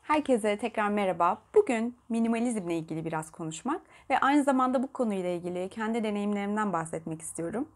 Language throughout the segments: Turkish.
Herkese tekrar merhaba. Bugün minimalizmle ilgili biraz konuşmak ve aynı zamanda bu konuyla ilgili kendi deneyimlerimden bahsetmek istiyorum.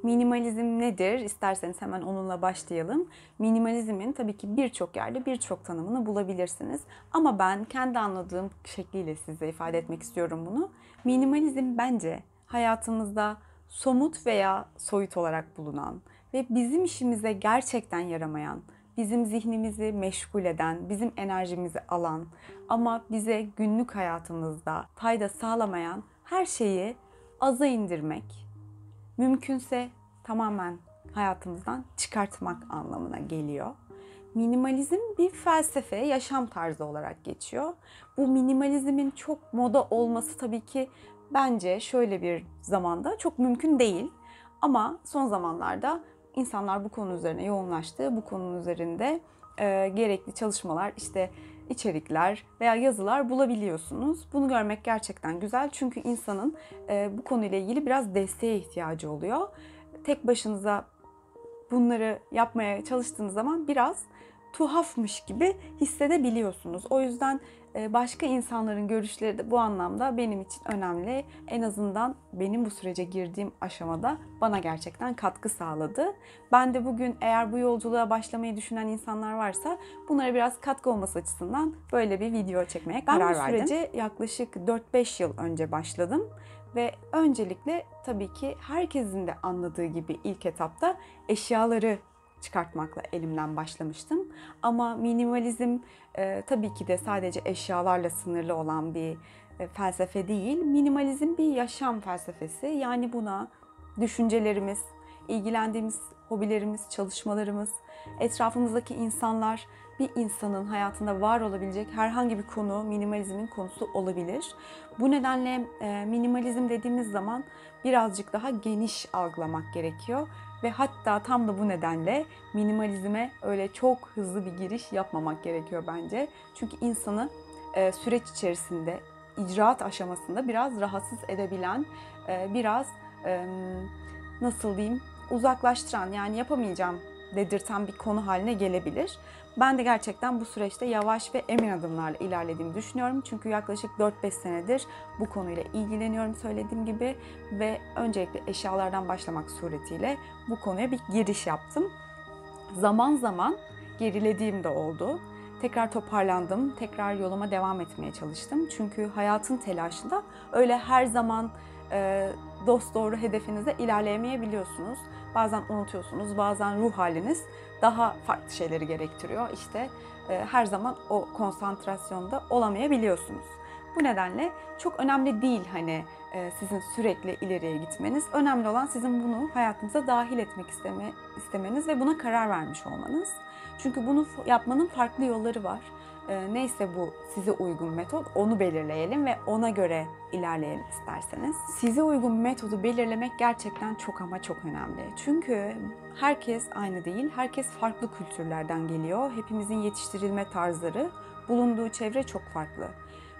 Minimalizm nedir? İsterseniz hemen onunla başlayalım. Minimalizmin tabii ki birçok yerde birçok tanımını bulabilirsiniz. Ama ben kendi anladığım şekliyle size ifade etmek istiyorum bunu. Minimalizm bence hayatımızda somut veya soyut olarak bulunan ve bizim işimize gerçekten yaramayan, bizim zihnimizi meşgul eden, bizim enerjimizi alan ama bize günlük hayatımızda fayda sağlamayan her şeyi aza indirmek, mümkünse tamamen hayatımızdan çıkartmak anlamına geliyor. Minimalizm bir felsefe, yaşam tarzı olarak geçiyor. Bu minimalizmin çok moda olması tabii ki bence şöyle bir zamanda çok mümkün değil. Ama son zamanlarda insanlar bu konu üzerine yoğunlaştı. Bu konunun üzerinde gerekli çalışmalar, içerikler veya yazılar bulabiliyorsunuz. Bunu görmek gerçekten güzel çünkü insanın bu konuyla ilgili biraz desteğe ihtiyacı oluyor. Tek başınıza bunları yapmaya çalıştığınız zaman biraz tuhafmış gibi hissedebiliyorsunuz. O yüzden başka insanların görüşleri de bu anlamda benim için önemli. En azından benim bu sürece girdiğim aşamada bana gerçekten katkı sağladı. Ben de bugün eğer bu yolculuğa başlamayı düşünen insanlar varsa bunlara biraz katkı olması açısından böyle bir video çekmeye karar verdim. Ben bu sürece yaklaşık 4-5 yıl önce başladım. Ve öncelikle tabii ki herkesin de anladığı gibi ilk etapta eşyaları çıkartmakla elimden başlamıştım. Ama minimalizm tabii ki de sadece eşyalarla sınırlı olan bir felsefe değil. Minimalizm bir yaşam felsefesi. Yani buna düşüncelerimiz, ilgilendiğimiz hobilerimiz, çalışmalarımız, etrafımızdaki insanlar, bir insanın hayatında var olabilecek herhangi bir konu minimalizmin konusu olabilir. Bu nedenle minimalizm dediğimiz zaman birazcık daha geniş algılamak gerekiyor. Ve hatta tam da bu nedenle minimalizme öyle çok hızlı bir giriş yapmamak gerekiyor bence. Çünkü insanı süreç içerisinde, icraat aşamasında biraz rahatsız edebilen, biraz nasıl diyeyim, uzaklaştıran, yani yapamayacağım dedirten bir konu haline gelebilir. Ben de gerçekten bu süreçte yavaş ve emin adımlarla ilerlediğimi düşünüyorum. Çünkü yaklaşık 4-5 senedir bu konuyla ilgileniyorum söylediğim gibi ve öncelikle eşyalardan başlamak suretiyle bu konuya bir giriş yaptım. Zaman zaman gerilediğim de oldu. Tekrar toparlandım, tekrar yoluma devam etmeye çalıştım. Çünkü hayatın telaşında öyle her zaman dosdoğru hedefinize ilerleyemeyebiliyorsunuz. Bazen unutuyorsunuz, bazen ruh haliniz daha farklı şeyleri gerektiriyor. Her zaman o konsantrasyonda olamayabiliyorsunuz. Bu nedenle çok önemli değil sizin sürekli ileriye gitmeniz. Önemli olan sizin bunu hayatınıza dahil etmek istemeniz ve buna karar vermiş olmanız. Çünkü bunu yapmanın farklı yolları var. Neyse bu size uygun metot, onu belirleyelim ve ona göre ilerleyelim isterseniz. Size uygun metodu belirlemek gerçekten çok ama çok önemli. Çünkü herkes aynı değil, herkes farklı kültürlerden geliyor. Hepimizin yetiştirilme tarzları, bulunduğu çevre çok farklı.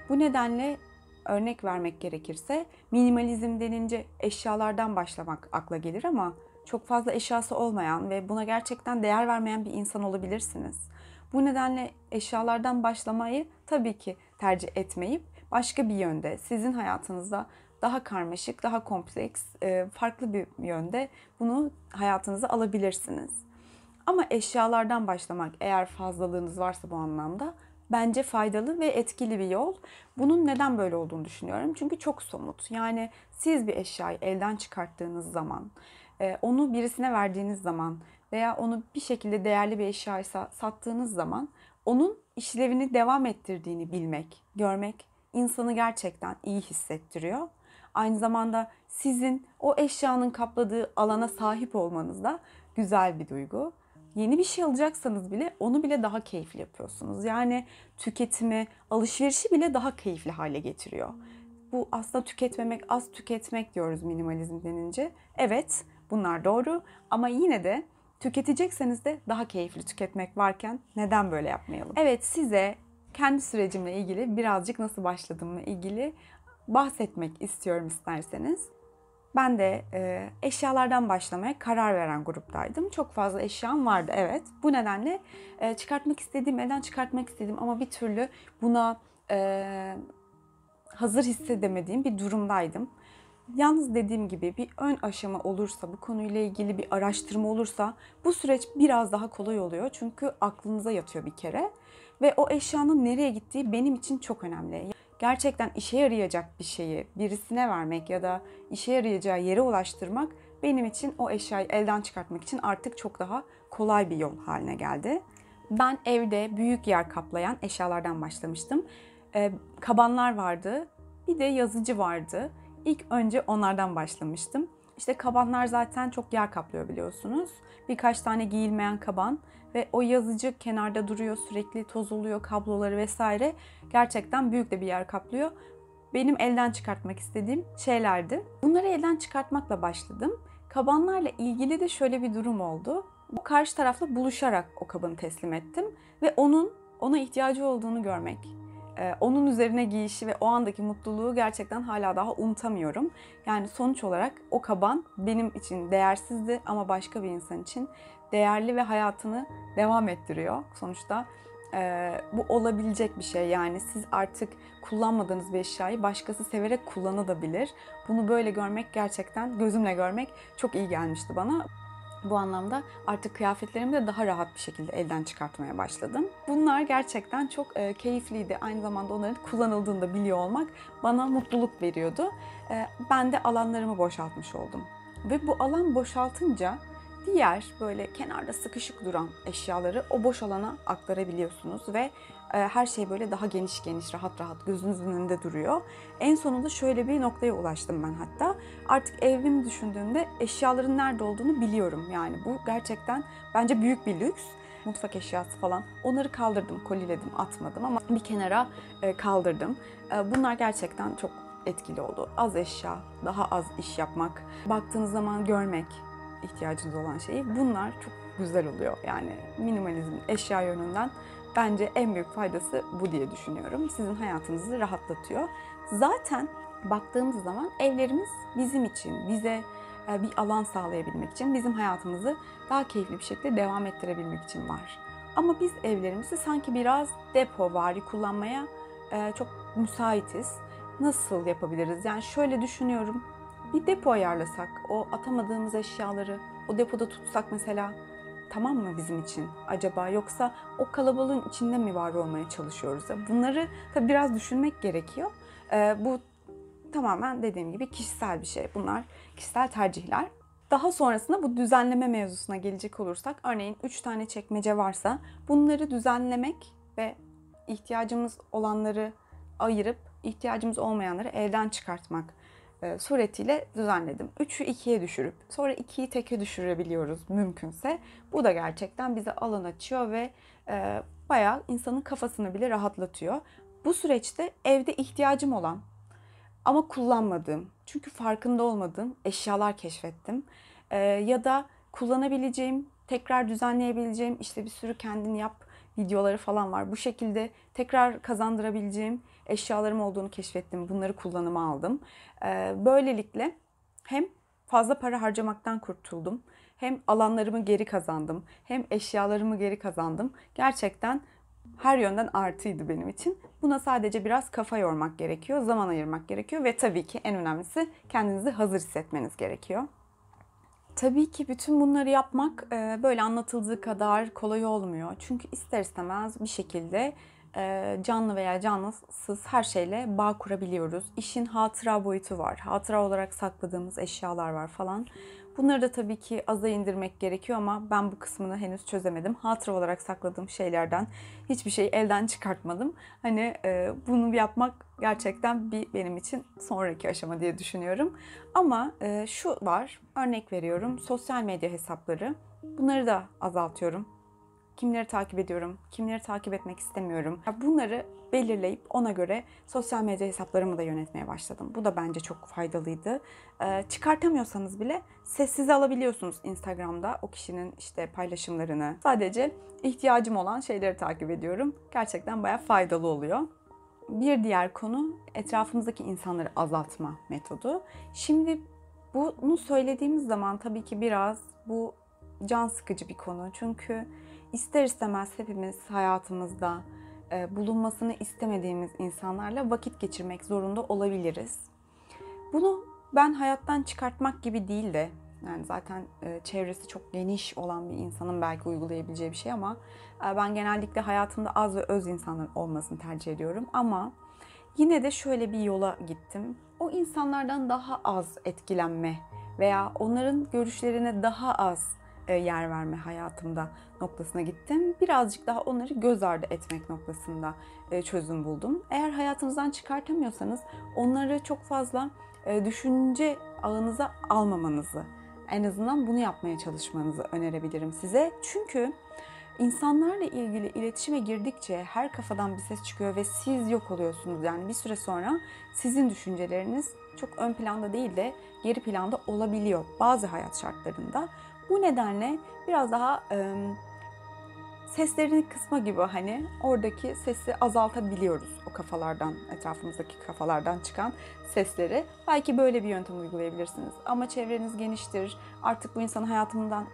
Bu nedenle örnek vermek gerekirse minimalizm denince eşyalardan başlamak akla gelir ama çok fazla eşyası olmayan ve buna gerçekten değer vermeyen bir insan olabilirsiniz. Bu nedenle eşyalardan başlamayı tabii ki tercih etmeyip başka bir yönde sizin hayatınızda daha karmaşık, daha kompleks, farklı bir yönde bunu hayatınıza alabilirsiniz. Ama eşyalardan başlamak eğer fazlalığınız varsa bu anlamda bence faydalı ve etkili bir yol. Bunun neden böyle olduğunu düşünüyorum. Çünkü çok somut. Yani siz bir eşyayı elden çıkarttığınız zaman, onu birisine verdiğiniz zaman veya onu bir şekilde değerli bir eşyaysa sattığınız zaman onun işlevini devam ettirdiğini bilmek, görmek insanı gerçekten iyi hissettiriyor. Aynı zamanda sizin o eşyanın kapladığı alana sahip olmanız da güzel bir duygu. Yeni bir şey alacaksanız bile onu bile daha keyifli yapıyorsunuz. Yani tüketimi, alışverişi bile daha keyifli hale getiriyor. Bu aslında tüketmemek, az tüketmek diyoruz minimalizm denince. Evet, bunlar doğru ama yine de tüketecekseniz de daha keyifli tüketmek varken neden böyle yapmayalım? Evet, size kendi sürecimle ilgili birazcık nasıl başladığımla ilgili bahsetmek istiyorum isterseniz. Ben de eşyalardan başlamaya karar veren gruptaydım. Çok fazla eşyam vardı, evet. Bu nedenle çıkartmak istediğim, elden çıkartmak istediğim ama bir türlü buna hazır hissedemediğim bir durumdaydım. Yalnız dediğim gibi bir ön aşama olursa, bu konuyla ilgili bir araştırma olursa bu süreç biraz daha kolay oluyor. Çünkü aklınıza yatıyor bir kere ve o eşyanın nereye gittiği benim için çok önemli. Gerçekten işe yarayacak bir şeyi birisine vermek ya da işe yarayacağı yere ulaştırmak benim için o eşyayı elden çıkartmak için artık çok daha kolay bir yol haline geldi. Ben evde büyük yer kaplayan eşyalardan başlamıştım. Kabanlar vardı, bir de yazıcı vardı. İlk önce onlardan başlamıştım. İşte kabanlar zaten çok yer kaplıyor biliyorsunuz. Birkaç tane giyilmeyen kaban ve o yazıcı kenarda duruyor, sürekli toz oluyor, kabloları vesaire. Gerçekten büyük de bir yer kaplıyor. Benim elden çıkartmak istediğim şeylerdi. Bunları elden çıkartmakla başladım. Kabanlarla ilgili de şöyle bir durum oldu. O karşı tarafla buluşarak o kabını teslim ettim ve ona ihtiyacı olduğunu görmek, onun üzerine giyişi ve o andaki mutluluğu gerçekten hala daha unutamıyorum. Yani sonuç olarak o kaban benim için değersizdi ama başka bir insan için değerli ve hayatını devam ettiriyor. Sonuçta bu olabilecek bir şey. Yani siz artık kullanmadığınız bir eşyayı başkası severek kullanabilir. Bunu böyle görmek, gerçekten gözümle görmek çok iyi gelmişti bana. Bu anlamda artık kıyafetlerimi de daha rahat bir şekilde elden çıkartmaya başladım. Bunlar gerçekten çok keyifliydi. Aynı zamanda onların kullanıldığını da biliyor olmak bana mutluluk veriyordu. Ben de alanlarımı boşaltmış oldum. Ve bu alan boşaltınca diğer böyle kenarda sıkışık duran eşyaları o boş alana aktarabiliyorsunuz ve her şey böyle daha geniş geniş, rahat rahat gözünüzün önünde duruyor. En sonunda şöyle bir noktaya ulaştım ben hatta. Artık evimi düşündüğümde eşyaların nerede olduğunu biliyorum. Yani bu gerçekten bence büyük bir lüks. Mutfak eşyası falan. Onları kaldırdım, koliledim, atmadım ama bir kenara kaldırdım. Bunlar gerçekten çok etkili oldu. Az eşya, daha az iş yapmak, baktığınız zaman görmek ihtiyacınız olan şeyi. Bunlar çok güzel oluyor. Yani minimalizm eşya yönünden bence en büyük faydası bu diye düşünüyorum. Sizin hayatınızı rahatlatıyor. Zaten baktığımız zaman evlerimiz bizim için, bize bir alan sağlayabilmek için, bizim hayatımızı daha keyifli bir şekilde devam ettirebilmek için var. Ama biz evlerimizi sanki biraz depovari kullanmaya çok müsaitiz. Nasıl yapabiliriz? Yani şöyle düşünüyorum. Bir depo ayarlasak, o atamadığımız eşyaları o depoda tutsak mesela, tamam mı bizim için acaba? Yoksa o kalabalığın içinde mi var olmaya çalışıyoruz? Bunları tabii biraz düşünmek gerekiyor. Bu tamamen dediğim gibi kişisel bir şey. Bunlar kişisel tercihler. Daha sonrasında bu düzenleme mevzusuna gelecek olursak, örneğin 3 tane çekmece varsa bunları düzenlemek ve ihtiyacımız olanları ayırıp ihtiyacımız olmayanları elden çıkartmak suretiyle düzenledim. 3'ü 2'ye düşürüp sonra 2'yi teke düşürebiliyoruz mümkünse. Bu da gerçekten bize alan açıyor ve bayağı insanın kafasını bile rahatlatıyor. Bu süreçte evde ihtiyacım olan ama kullanmadığım, çünkü farkında olmadığım eşyalar keşfettim. Ya da kullanabileceğim, tekrar düzenleyebileceğim, işte bir sürü kendin yap videoları falan var. Bu şekilde tekrar kazandırabileceğim eşyalarım olduğunu keşfettim. Bunları kullanıma aldım. Böylelikle hem fazla para harcamaktan kurtuldum, hem alanlarımı geri kazandım, hem eşyalarımı geri kazandım. Gerçekten her yönden artıydı benim için. Buna sadece biraz kafa yormak gerekiyor, zaman ayırmak gerekiyor ve tabii ki en önemlisi kendinizi hazır hissetmeniz gerekiyor. Tabii ki bütün bunları yapmak böyle anlatıldığı kadar kolay olmuyor. Çünkü ister istemez bir şekilde canlı veya cansız her şeyle bağ kurabiliyoruz. İşin hatıra boyutu var. Hatıra olarak sakladığımız eşyalar var falan. Bunları da tabii ki aza indirmek gerekiyor ama ben bu kısmını henüz çözemedim. Hatıra olarak sakladığım şeylerden hiçbir şeyi elden çıkartmadım. Hani bunu yapmak gerçekten benim için sonraki aşama diye düşünüyorum. Ama şu var, örnek veriyorum, sosyal medya hesapları. Bunları da azaltıyorum. Kimleri takip ediyorum, kimleri takip etmek istemiyorum. Bunları belirleyip ona göre sosyal medya hesaplarımı da yönetmeye başladım. Bu da bence çok faydalıydı. Çıkartamıyorsanız bile sessize alabiliyorsunuz Instagram'da o kişinin işte paylaşımlarını. Sadece ihtiyacım olan şeyleri takip ediyorum. Gerçekten bayağı faydalı oluyor. Bir diğer konu etrafımızdaki insanları azaltma metodu. Şimdi bunu söylediğimiz zaman tabii ki biraz bu can sıkıcı bir konu. Çünkü ister istemez hepimiz hayatımızda bulunmasını istemediğimiz insanlarla vakit geçirmek zorunda olabiliriz. Bunu ben hayattan çıkartmak gibi değil de, yani zaten çevresi çok geniş olan bir insanın belki uygulayabileceği bir şey ama ben genellikle hayatımda az ve öz insanlar olmasını tercih ediyorum. Ama yine de şöyle bir yola gittim. O insanlardan daha az etkilenme veya onların görüşlerine daha az yer verme hayatımda noktasına gittim. Birazcık daha onları göz ardı etmek noktasında çözüm buldum. Eğer hayatınızdan çıkartamıyorsanız onları çok fazla düşünce ağınıza almamanızı, en azından bunu yapmaya çalışmanızı önerebilirim size. Çünkü insanlarla ilgili iletişime girdikçe her kafadan bir ses çıkıyor ve siz yok oluyorsunuz. Yani bir süre sonra sizin düşünceleriniz çok ön planda değil de geri planda olabiliyor bazı hayat şartlarında. Bu nedenle biraz daha seslerini kısma gibi, hani oradaki sesi azaltabiliyoruz. O kafalardan, etrafımızdaki kafalardan çıkan sesleri. Belki böyle bir yöntem uygulayabilirsiniz. Ama çevreniz geniştir. Artık bu insanı hayatımdan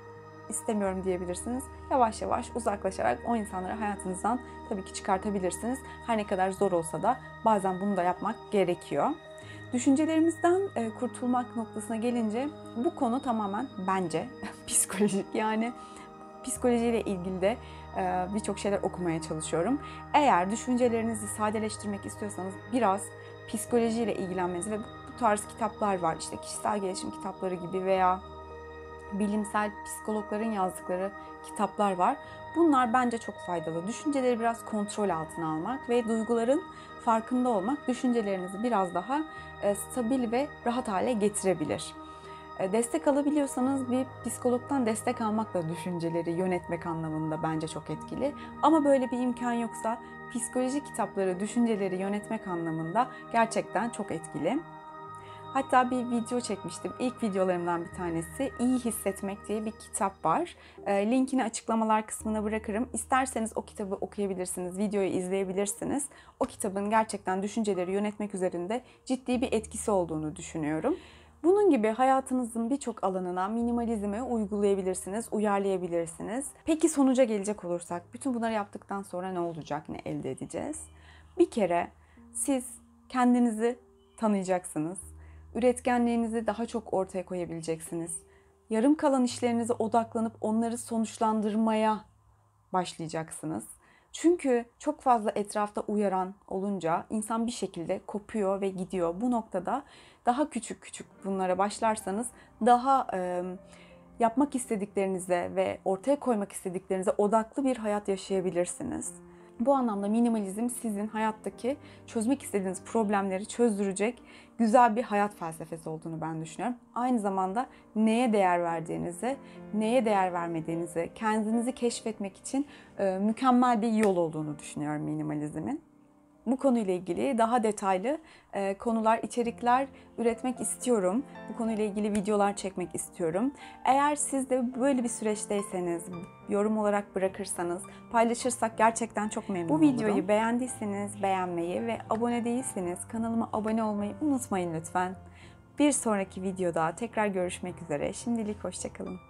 istemiyorum diyebilirsiniz. Yavaş yavaş uzaklaşarak o insanları hayatınızdan tabii ki çıkartabilirsiniz. Her ne kadar zor olsa da bazen bunu da yapmak gerekiyor. Düşüncelerimizden kurtulmak noktasına gelince bu konu tamamen bence psikolojik. Yani psikolojiyle ilgili de birçok şeyler okumaya çalışıyorum. Eğer düşüncelerinizi sadeleştirmek istiyorsanız biraz psikolojiyle ilgilenmeniz ve bu tarz kitaplar var. İşte kişisel gelişim kitapları gibi veya bilimsel psikologların yazdıkları kitaplar var. Bunlar bence çok faydalı. Düşünceleri biraz kontrol altına almak ve duyguların farkında olmak düşüncelerinizi biraz daha stabil ve rahat hale getirebilir. Destek alabiliyorsanız bir psikologdan destek almak da düşünceleri yönetmek anlamında bence çok etkili. Ama böyle bir imkan yoksa psikoloji kitapları düşünceleri yönetmek anlamında gerçekten çok etkili. Hatta bir video çekmiştim. İlk videolarımdan bir tanesi İyi Hissetmek diye bir kitap var. Linkini açıklamalar kısmına bırakırım. İsterseniz o kitabı okuyabilirsiniz, videoyu izleyebilirsiniz. O kitabın gerçekten düşünceleri yönetmek üzerinde ciddi bir etkisi olduğunu düşünüyorum. Bunun gibi hayatınızın birçok alanına minimalizmi uygulayabilirsiniz, uyarlayabilirsiniz. Peki sonuca gelecek olursak, bütün bunları yaptıktan sonra ne olacak, ne elde edeceğiz? Bir kere siz kendinizi tanıyacaksınız. Üretkenliğinizi daha çok ortaya koyabileceksiniz. Yarım kalan işlerinize odaklanıp onları sonuçlandırmaya başlayacaksınız. Çünkü çok fazla etrafta uyaran olunca insan bir şekilde kopuyor ve gidiyor. Bu noktada daha küçük küçük bunlara başlarsanız daha yapmak istediklerinize ve ortaya koymak istediklerinize odaklı bir hayat yaşayabilirsiniz. Bu anlamda minimalizm sizin hayattaki çözmek istediğiniz problemleri çözdürecek güzel bir hayat felsefesi olduğunu ben düşünüyorum. Aynı zamanda neye değer verdiğinizi, neye değer vermediğinizi, kendinizi keşfetmek için mükemmel bir yol olduğunu düşünüyorum minimalizmin. Bu konuyla ilgili daha detaylı konular, içerikler üretmek istiyorum. Bu konuyla ilgili videolar çekmek istiyorum. Eğer siz de böyle bir süreçteyseniz, yorum olarak bırakırsanız, paylaşırsak gerçekten çok memnun olurum. Bu videoyu beğendiyseniz beğenmeyi ve abone değilseniz kanalıma abone olmayı unutmayın lütfen. Bir sonraki videoda tekrar görüşmek üzere. Şimdilik hoşça kalın.